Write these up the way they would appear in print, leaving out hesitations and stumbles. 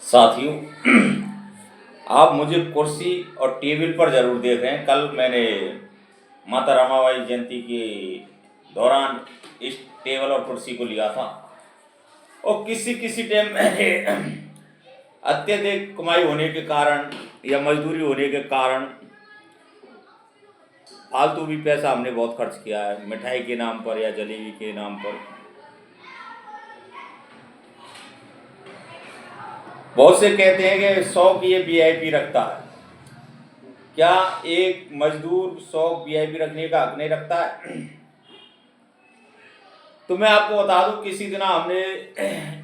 साथियों, आप मुझे कुर्सी और टेबल पर ज़रूर देख रहे हैं। कल मैंने माता रमाबाई जयंती के दौरान इस टेबल और कुर्सी को लिया था और किसी किसी टाइम मैंने अत्यधिक कमाई होने के कारण या मजदूरी होने के कारण फालतू भी पैसा हमने बहुत खर्च किया है, मिठाई के नाम पर या जलेबी के नाम पर। बहुत से कहते हैं कि 100 की ये वीआईपी रखता है। क्या एक मजदूर 100 वीआईपी रखने का हक नहीं रखता है? तो मैं आपको बता दूं, किसी दिन हमने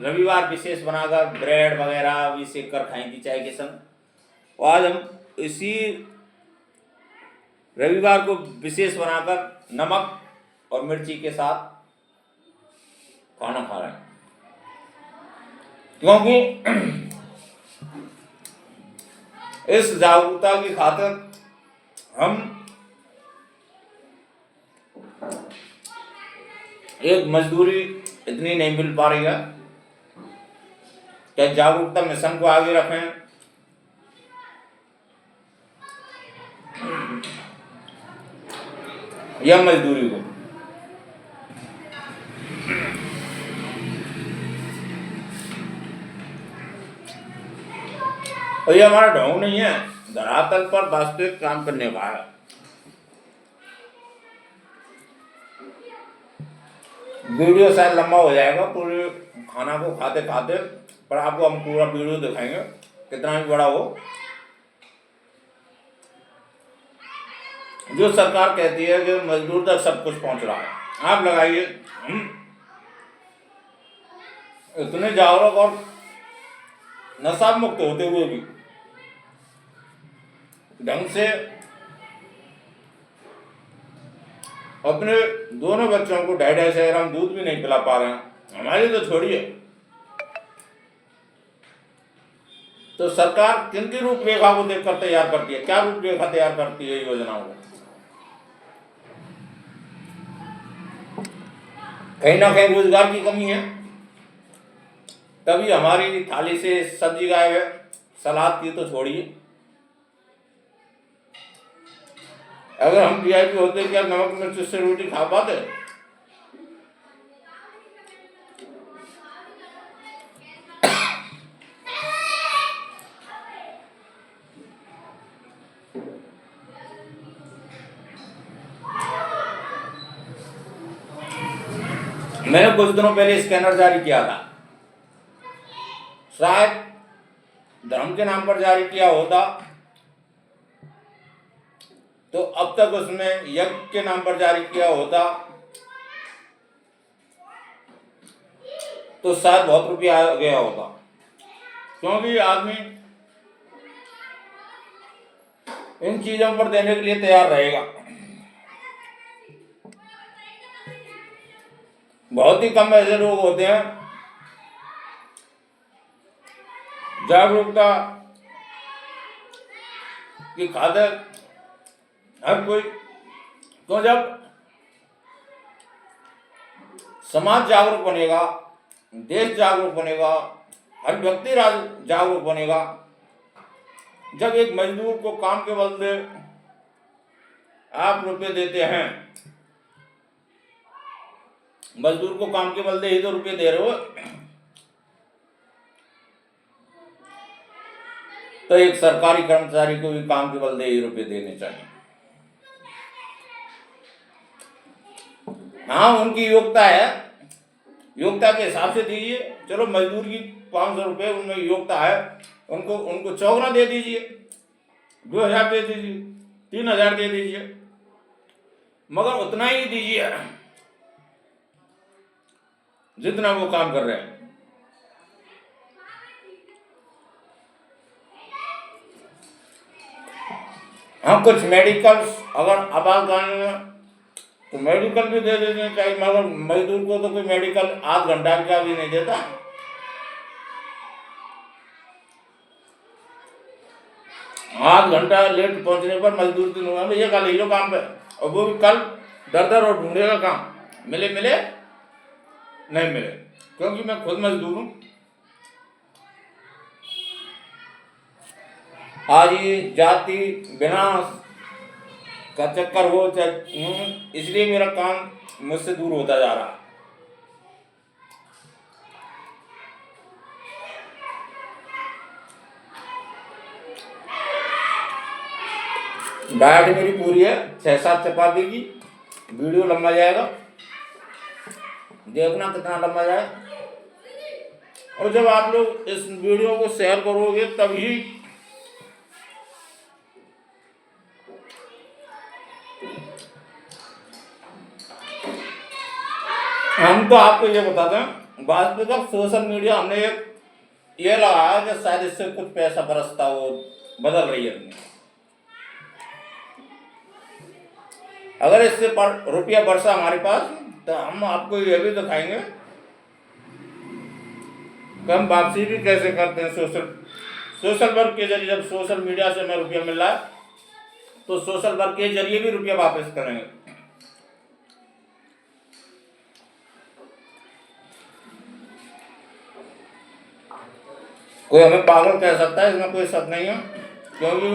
रविवार विशेष बनाकर ब्रेड वगैरह भी सेक कर खाई थी चाय के संग। और आज हम इसी रविवार को विशेष बनाकर नमक और मिर्ची के साथ खाना खा रहे हैं, क्योंकि इस जागरूकता की खातिर हम एक मजदूरी इतनी नहीं मिल पा रही है कि जागरूकता मिशन को आगे रखें। यह मजदूरी को और ये हमारा ढोंग नहीं है, धरातल पर वास्तविक काम करने का है। वीडियो शायद लंबा हो जाएगा पूरे खाना को खाते खाते, पर आपको हम पूरा वीडियो दिखाएंगे, कितना भी बड़ा हो। जो सरकार कहती है कि मजदूर तक सब कुछ पहुंच रहा है, आप लगाइए। इतने जागरूक और नशा मुक्त होते हुए भी ढंग से अपने दोनों बच्चों को 250 ग्राम दूध भी नहीं पिला पा रहे हैं। हमारी तो छोड़िए, तो सरकार किन की रूपरेखा को देखकर तैयार करती है? क्या रूपरेखा तैयार करती है योजनाओं को? कहीं ना कहीं रोजगार की कमी है, तभी हमारी थाली से सब्जी गायब है। सलाद की तो छोड़िए, अगर हम वीआईपी होते क्या नमक मिर्च से रोटी खा पाते? मैंने कुछ दिनों पहले स्कैनर जारी किया था, शायद धर्म के नाम पर जारी किया होता तो अब तक उसमें यज्ञ के नाम पर जारी किया होता तो शायद बहुत रुपया आ गया होगा, क्योंकि आदमी इन चीजों पर देने के लिए तैयार रहेगा। बहुत ही कम ऐसे लोग होते हैं जागरूकता की खातिर हर कोई। तो जब समाज जागरूक बनेगा, देश जागरूक बनेगा, हर व्यक्ति जागरूक बनेगा, जब एक मजदूर को काम के बदले आप रुपए देते हैं, मजदूर को काम के बदले ही तो रुपए दे रहे हो, तो एक सरकारी कर्मचारी को भी काम के बदले ही रुपए देने चाहिए। हाँ, उनकी योग्यता है, योग्यता के हिसाब से दीजिए। चलो, मजदूर की 500 रुपये उनमें योग्यता है, उनको चौगुना दे दीजिए, 2000 दे दीजिए, 3000 दे दीजिए, मगर उतना ही दीजिए जितना वो काम कर रहे हैं। हाँ, कुछ मेडिकल्स अगर आपातकालीन तो मेडिकल भी दे देने चाहिए, मगर मजदूर को तो कोई मेडिकल आध घंटा का भी नहीं देता। आध घंटा लेट पहुंचने पर मजदूर दिन हुआ भैया कल ही लो काम पे, और वो भी कल दर और ढूंढेगा काम, मिले नहीं मिले, क्योंकि मैं खुद मजदूर हूँ। आज ये जाति विनाश का चक्कर हो इसलिए मेरा काम मुझसे दूर होता जा रहा है। डाइट मेरी पूरी है 6-7 चपाती की। वीडियो लंबा जाएगा, देखना कितना लंबा जाए। और जब आप लोग इस वीडियो को शेयर करोगे तभी हम तो आपको ये बताते हैं, वास्तविक सोशल मीडिया हमने ये लगाया कि शायद इससे कुछ पैसा बरसता हो, बदल रही है दुनिया। अगर इससे रुपया बरसा हमारे पास तो हम आपको ये भी दिखाएंगे कि हम वापसी भी कैसे करते हैं। सोशल वर्क के जरिए, जब सोशल मीडिया से हमें रुपया मिल रहा है तो सोशल वर्क के जरिए भी रुपया वापस करेंगे। कोई हमें पागल कह सकता है, इसमें कोई शक नहीं है, क्योंकि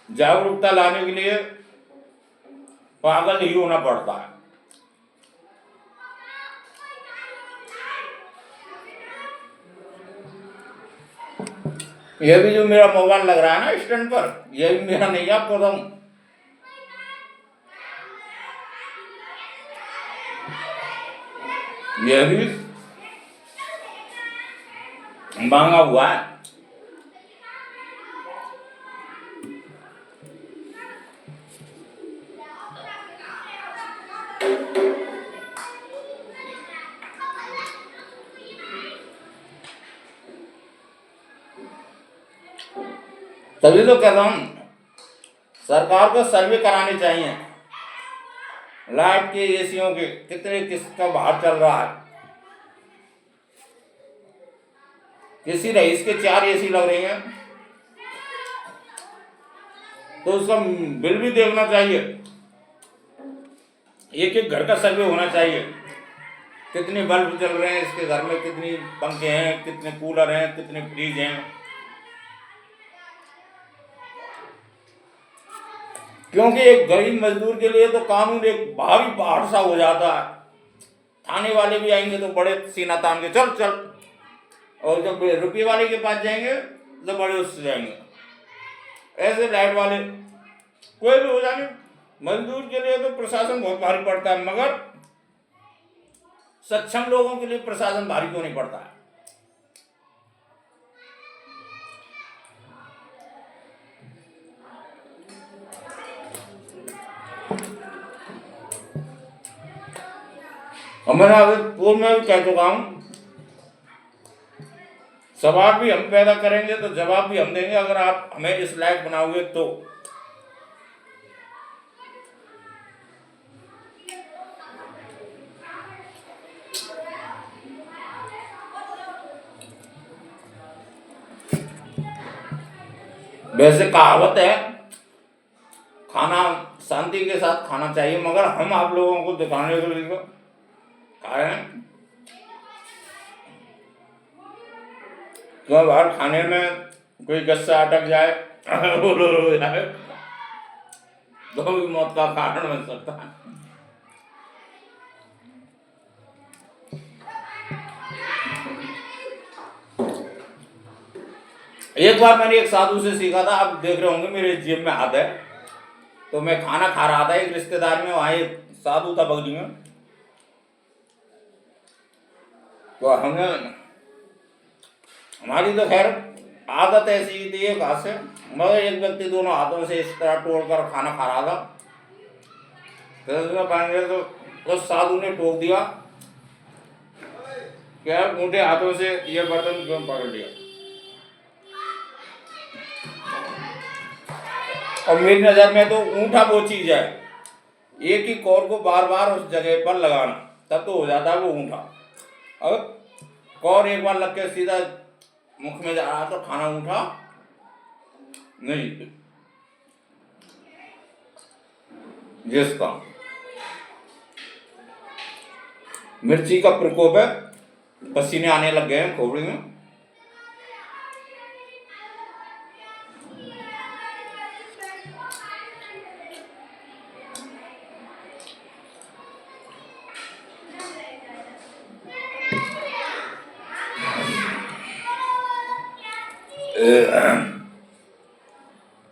जागरूकता लाने के लिए पागल ही होना पड़ता है। यह भी जो मेरा मोबाइल लग रहा है ना स्टैंड पर, यह भी मेरा नहीं, आपको बताऊं। यह भी महंगा हुआ है। तभी तो कहता हूं सरकार को सर्वे कराने चाहिए लाइट के, एसीओं के, कितने किसका बाहर चल रहा है। किसी रईस के 4 एसी लग रही हैं तो उसका बिल भी देखना चाहिए। एक एक घर का सर्वे होना चाहिए, कितने बल्ब चल रहे हैं इसके घर में, कितनी पंखे हैं, कितने कूलर हैं, कितने फ्रिज हैं। क्योंकि एक गरीब मजदूर के लिए तो कानून एक भारी पहाड़ सा हो जाता है। थाने वाले भी आएंगे तो बड़े सीना तान के चल चल, और जब रुपये वाले के पास जाएंगे तो बड़े उससे जाएंगे। ऐसे लाइट वाले कोई भी हो जाए, मजदूर के लिए तो प्रशासन बहुत भारी पड़ता है, मगर सक्षम लोगों के लिए प्रशासन भारी क्यों नहीं पड़ता है। और मैंने अभी पूर्व में भी कह चुका हूं, सवाल भी हम पैदा करेंगे तो जवाब भी हम देंगे, अगर आप हमें इस लायक बनाओगे तो। वैसे कहावत है, खाना शांति के साथ खाना चाहिए, मगर हम आप लोगों को दिखाने के लिए खाएं तो बाहर खाने में कोई गस्सा अटक जाए हो जाए तो भी मौत का कारण बन सकता है। एक बार मैंने एक साधु से सीखा था, आप देख रहे होंगे मेरे जेब में हाथ है, तो मैं खाना खा रहा था एक रिश्तेदार में, वहां एक साधु था बगली में, तो हमारी तो खैर आदत ऐसी ही थी एक हाथ से, मगर एक व्यक्ति दोनों हाथों से इस तरह तोड़कर खाना खा रहा था। तो उस साधु ने टोक दिया, क्या मोटे हाथों से ये बर्तन क्यों पकड़ लिया। और मेरी नजर में तो ऊंठा वो चीज है, एक ही कौर को बार बार उस जगह पर लगाना, तब तो हो जाता है वो ऊंठा। अब कौर एक बार लग के सीधा मुख में जा रहा तो खाना ऊंठा नहीं। जिसका मिर्ची का प्रकोप है, पसीने आने लग गए हैं खोपड़ी में,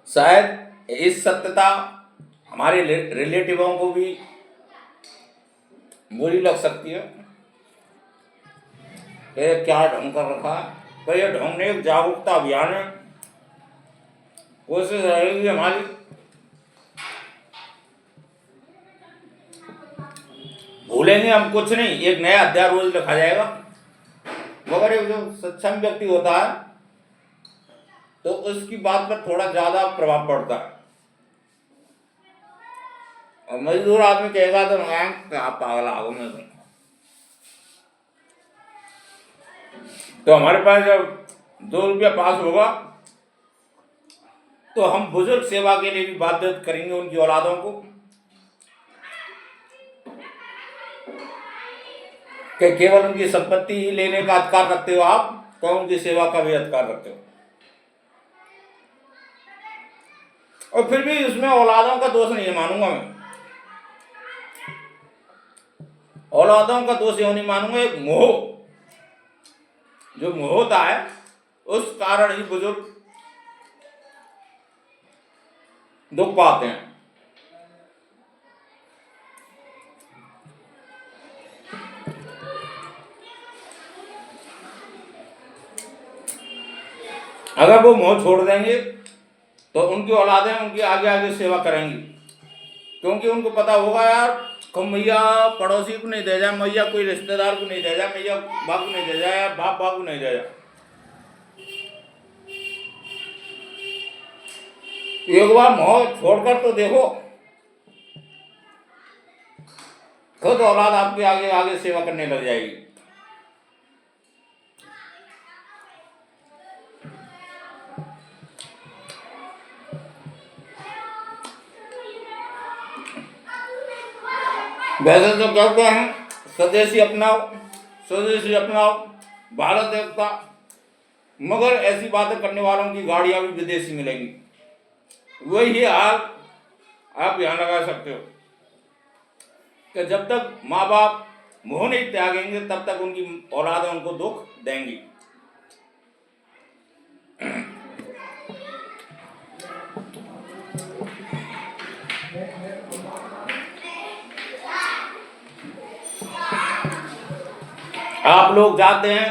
शायद इस सत्यता हमारे रिलेटिवों को भी बुरी लग सकती है कि क्या ढंग कर रखा है, पर यह ढंग नहीं, एक जागरूकता अभियान है। कोशिश रहेगी हमारी भूलेंगे हम कुछ नहीं, एक नया अध्याय रोज लिखा जाएगा। मगर एक जो सक्षम व्यक्ति होता है तो उसकी बात पर थोड़ा ज्यादा प्रभाव पड़ता है, और मजदूर आदमी कहेगा तो क्या पागल आगो में तो हमारे पास जब 2 रुपया पास होगा तो हम बुजुर्ग सेवा के लिए भी बाध्य करेंगे उनकी औलादों को कि केवल उनकी संपत्ति ही लेने का अधिकार रखते हो आप, तो उनकी सेवा का भी अधिकार रखते हो। और फिर भी इसमें औलादों का दोष नहीं मानूंगा मैं, औलादों का दोष यूं नहीं मानूंगा, एक मोह, जो मोह होता है उस कारण ही बुजुर्ग दुख पाते हैं। अगर वो मोह छोड़ देंगे तो उनकी औलादें उनकी आगे आगे सेवा करेंगी, क्योंकि उनको पता होगा यार कम मैया पड़ोसी को नहीं दे जाए, मैया कोई रिश्तेदार को नहीं दे जाए, मैया बाप को नहीं दे जाए, बाप को नहीं दे जाए। एक बार मोह छोड़कर तो देखो, खुद औलाद आपके आगे आगे सेवा करने लग जाएगी। वैसे तो कहते हैं स्वदेशी अपनाओ, स्वदेशी अपनाओ, भारत एकता, मगर ऐसी बातें करने वालों की गाड़ियां भी विदेशी मिलेंगी। वही हाल आप यहाँ लगा सकते हो कि जब तक माँ बाप मोह नहीं त्यागेंगे तब तक उनकी औलादें उनको दुख देंगी। आप लोग जाते हैं,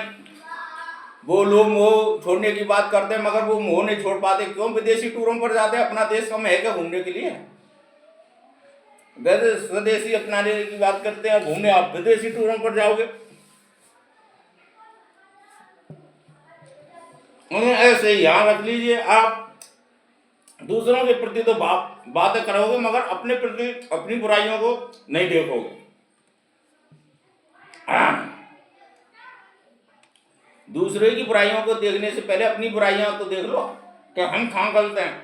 वो लोग मोह छोड़ने की बात करते हैं मगर वो मोह नहीं छोड़ पाते, क्यों? विदेशी टूरों पर जाते हैं। अपना देश कम है क्या घूमने के लिए? वैसे स्वदेशी अपनाने की बात करते हैं घूमने, आप विदेशी टूरों पर जाओगे। ऐसे ही यहाँ रख लीजिए, आप दूसरों के प्रति तो बातें करोगे मगर अपने प्रति अपनी बुराइयों को नहीं देखोगे। दूसरे की बुराइयों को देखने से पहले अपनी बुराइयां तो देख लो कि हम कहाँ गलत हैं।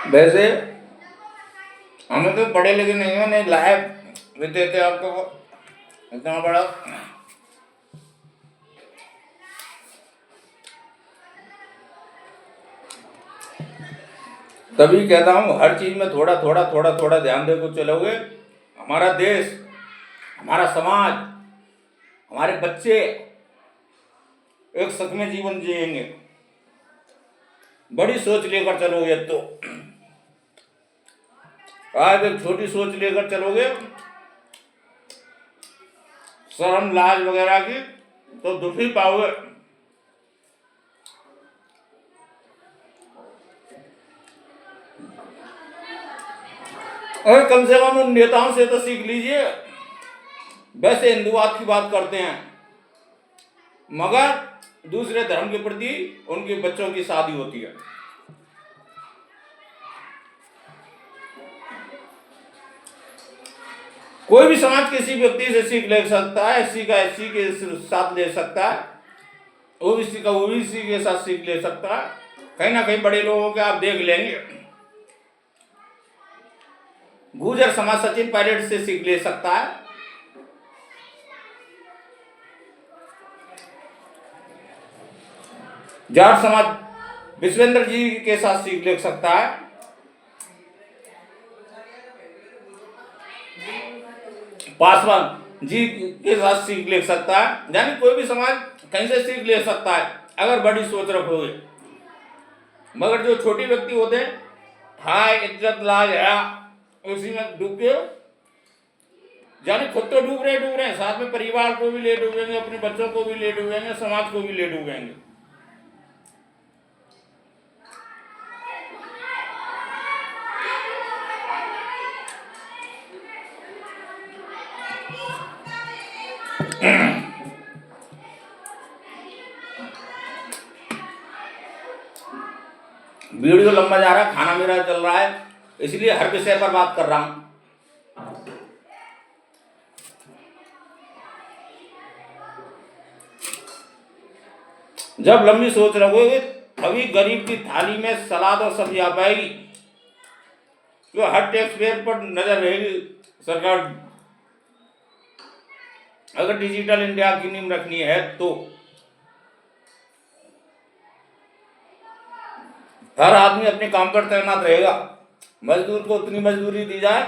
वैसे हमें तो पढ़े लिखे नहीं हो, नहीं लाए भी देते आपको इतना बड़ा। तभी कहता हूँ हर चीज में थोड़ा थोड़ा थोड़ा थोड़ा ध्यान देकर चलोगे, हमारा देश, हमारा समाज, हमारे बच्चे एक सुखमय जीवन जिएंगे। बड़ी सोच लेकर चलोगे तो, आज एक छोटी सोच लेकर चलोगे शर्म लाज वगैरह की, तो दुख ही पाओगे। और कम से कम उन नेताओं से तो सीख लीजिए। वैसे हिंदुवाद की बात करते हैं मगर दूसरे धर्म के प्रति उनके बच्चों की शादी होती है। कोई भी समाज किसी व्यक्ति से सीख ले सकता है, एससी का एससी के साथ ले सकता है, ओबीसी का ओबीसी के साथ सीख ले सकता है। कहीं ना कहीं बड़े लोगों के आप देख लेंगे, गुर्जर समाज सचिन पायलट से सीख ले सकता है। जाट समाज विश्वेंद्र जी के साथ सीख ले सकता है। पासवान जी के साथ सीख ले सकता है। यानी कोई भी समाज कहीं से सीख ले सकता है अगर बड़ी सोच रखोगे। मगर जो छोटे व्यक्ति होते हैं, हाय इज्जत लाज है, उसी में डूब के, यानी खुद तो डूब रहे हैं, साथ में परिवार को भी ले डूबेंगे, अपने बच्चों को भी ले डूबेंगे, समाज को भी ले डूबेंगे। वीडियो लंबा जा रहा है, खाना मेरा चल रहा है, इसलिए हर विषय पर बात कर रहा हूं। जब लंबी सोच रखोगे तभी गरीब की थाली में सलाद और सब्जी आ पाएगी। तो हर टैक्स पेयर पर नजर रहेगी सरकार। अगर डिजिटल इंडिया की नींव रखनी है तो हर आदमी अपने काम पर तैनात रहेगा। मजदूर को उतनी मजदूरी दी जाए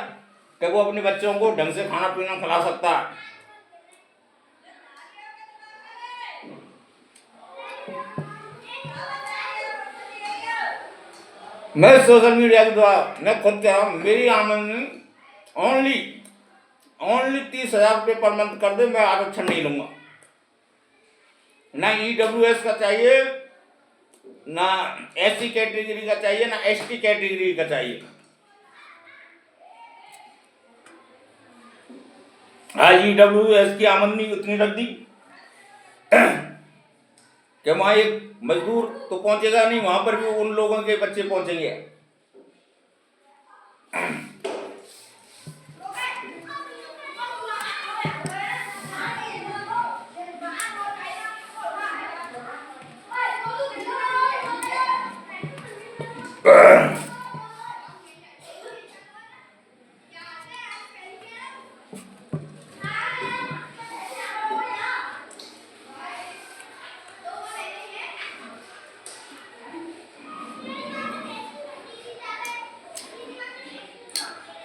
कि वो अपने बच्चों को ढंग से खाना पीना खिला सकता है। मैं सोशल मीडिया के द्वारा, मैं खुद कह रहा हूँ, मेरी आमदनी ओनली 30,000 रुपये पर मंथ कर दे, मैं आरक्षण नहीं लूंगा। ना EWS का चाहिए, ना SC कैटेगरी का चाहिए, ना ST कैटेगरी का चाहिए। आज EWS की आमदनी उतनी रख दी कि वहां एक मजदूर तो पहुंचेगा नहीं, वहां पर भी उन लोगों के बच्चे पहुंचेंगे।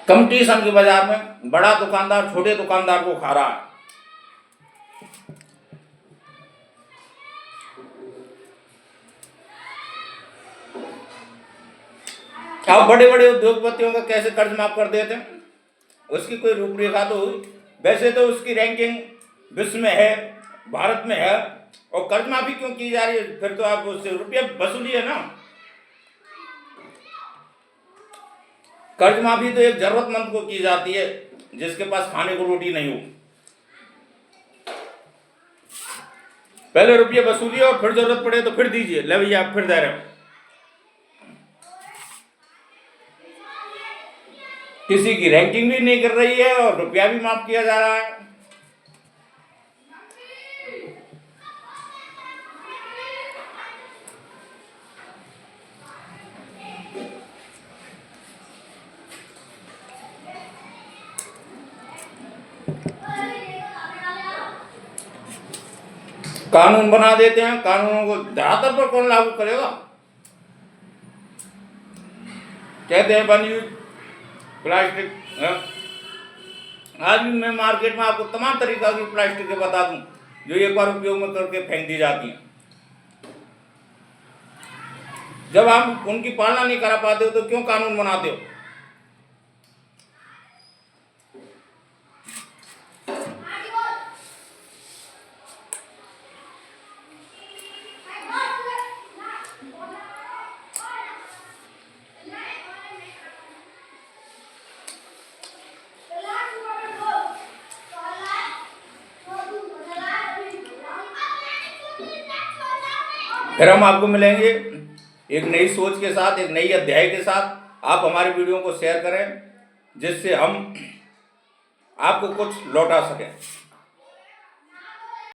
कंपटीशन के बाजार में बड़ा दुकानदार छोटे दुकानदार को खा रहा है। अब बड़े बड़े उद्योगपतियों का कैसे कर्ज माफ कर देते हैं, उसकी कोई रूपरेखा तो हुई। वैसे तो उसकी रैंकिंग विश्व में है, भारत में है, और कर्ज माफी क्यों की जा रही है? फिर तो आप उससे रुपया वसूली है ना। कर्ज माफी तो एक जरूरतमंद को की जाती है जिसके पास खाने को रोटी नहीं हो। पहले रुपये वसूलिए और फिर जरूरत पड़े तो फिर दीजिए, ले भैया आप फिर दे रहे हो। किसी की रैंकिंग भी नहीं कर रही है और रुपया भी माफ किया जा रहा है। कानून बना देते हैं, कानूनों को धरातल पर कौन लागू करेगा? कहते हैं वन यूज प्लास्टिक। आज भी मैं मार्केट में आपको तमाम तरीका की प्लास्टिक के बता दूं जो एक बार उपयोग में करके फेंक दी जाती हैं। जब आप उनकी पालना नहीं करा पाते हो तो क्यों कानून बनाते हो? फिर हम आपको मिलेंगे एक नई सोच के साथ, एक नई अध्याय के साथ। आप हमारी वीडियो को शेयर करें जिससे हम आपको कुछ लौटा सकें।